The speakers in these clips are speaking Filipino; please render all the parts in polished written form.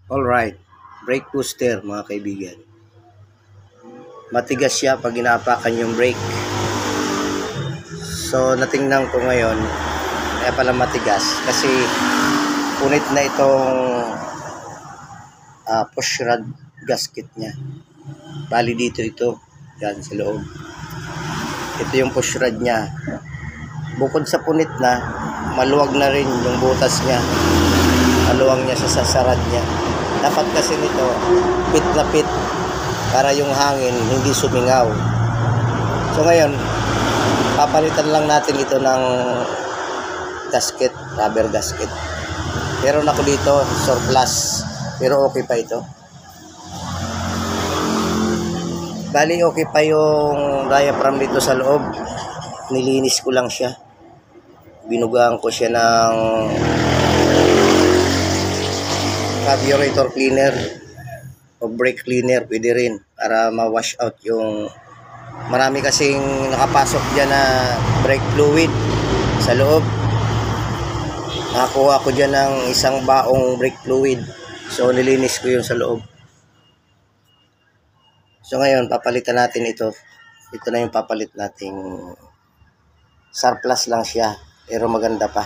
Alright, brake booster mga kaibigan. Matigas siya pag inaapakan yung brake. So natingnan ko ngayon, kaya pala matigas kasi punit na itong push rod gasket niya. Bali dito ito, yan sa loob. Ito yung push rod niya. Bukod sa punit na, maluwag na rin yung butas niya. Maluwag niya sa sasarad niya. Dapat kasi nito, pit na pit para yung hangin hindi sumingaw. So ngayon, papalitan lang natin ito ng gasket, rubber gasket. Meron ako dito, surplus, pero okay pa ito. Bali okay pa yung diaphragm dito sa loob. Nilinis ko lang siya. Binugaan ko siya ng carburetor cleaner o brake cleaner, pwede rin para ma-wash out yung marami kasing nakapasok dyan na brake fluid sa loob. Nakakuha ko dyan ng isang baong brake fluid, so nilinis ko yung sa loob. So ngayon papalitan natin ito. Ito na yung papalit nating surplus lang siya pero maganda pa.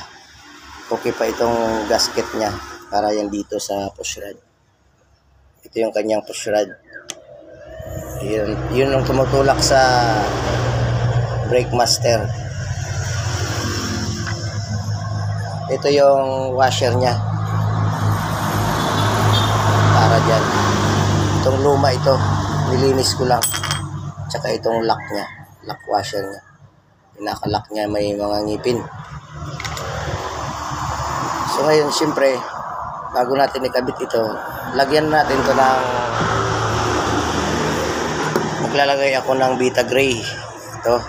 Okay pa itong gasket niya para yan dito sa push rod. Ito yung kanyang push rod. Yun ang tumutulak sa brake master. Ito yung washer niya para dyan. Itong luma ito, nilinis ko lang. Tsaka itong lock niya, lock washer niya. Pinaka-lock niya may mga ngipin. So ngayon siyempre, bago natin ikabit ito, lagyan natin ito ng, maglalagay ako ng Vita Gray. Ito,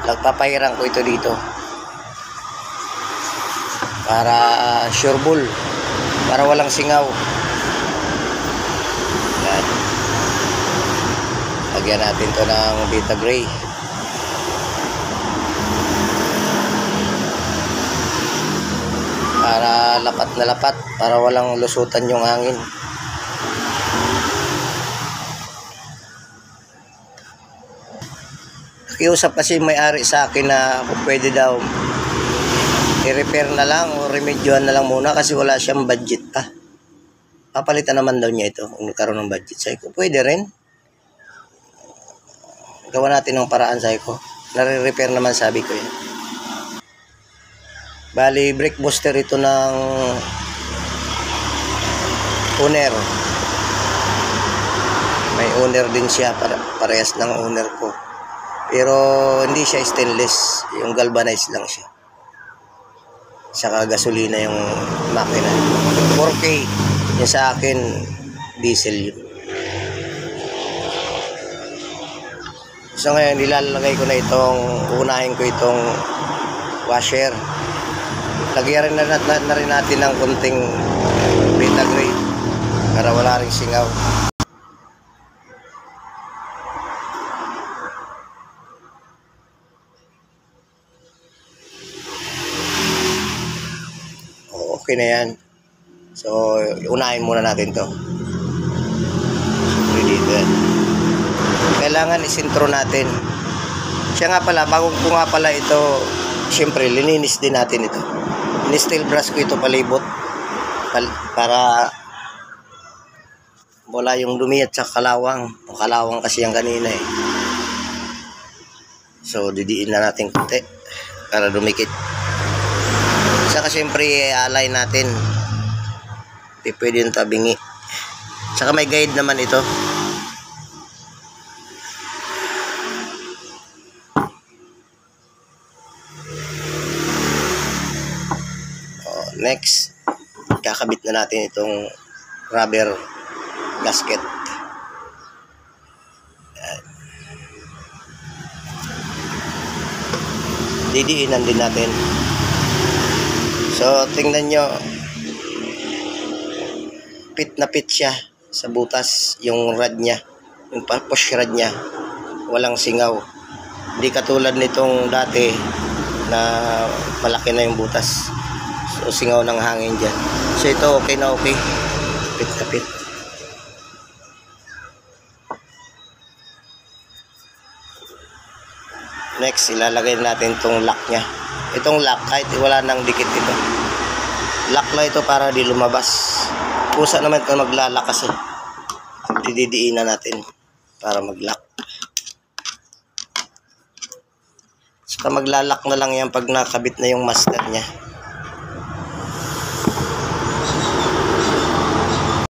nagpapahirang ko ito dito para sure ball, para walang singaw. Yan. Lagyan natin ito ng Vita Gray. Para lapat na lapat, para walang lusutan yung hangin. Nakiusap kasi may-ari sa akin na kung pwede daw i-repair na lang o remedyohan na lang muna kasi wala siyang budget pa. Papalitan naman daw niya ito kung nagkaroon ng budget. Sabi ko, pwede rin. Gawa natin ng paraan, sabi ko. Nare-repair naman, sabi ko yan. Bali, brake booster ito ng owner. May owner din siya, parehas ng owner ko. Pero hindi siya stainless, yung galvanized lang siya. Saka gasolina yung makina. 4K, yung sa akin, diesel yun. So ngayon, nilalagay ko na itong, unahin ko itong washer. Lagyan rin na rin natin ng kunting Vita Gray para wala rin singaw. Okay na yan. So, unahin muna natin to. Siyempre dito yan. Kailangan isintro natin. Siya nga pala, bago ko nga pala ito, siyempre, lininis din natin ito. Ini-steel brush ko ito palibot para wala yung dumi at sa kalawang. O kalawang kasi yung kanina eh. So, didiin na natin konti para dumikit. Saka siyempre, alay natin. Hindi pwede yung tabingi. Saka may guide naman ito. Next, kakabit na natin itong rubber gasket. Yan. Didiinan din natin. So, tingnan nyo, pit na pit siya sa butas, yung rod niya, yung push rod niya, walang singaw. Hindi katulad nitong dati na malaki na yung butas. So, singaw ng hangin dyan. So, ito okay na okay. Kapit-kapit. Next, ilalagay natin itong lock nya. Itong lock, kahit wala nang dikit ito. Lock na ito para di lumabas. Pusa naman ito maglalak kasi. Dididiinan natin para mag-lock. Saka maglalak na lang yan pag nakabit na yung master nya.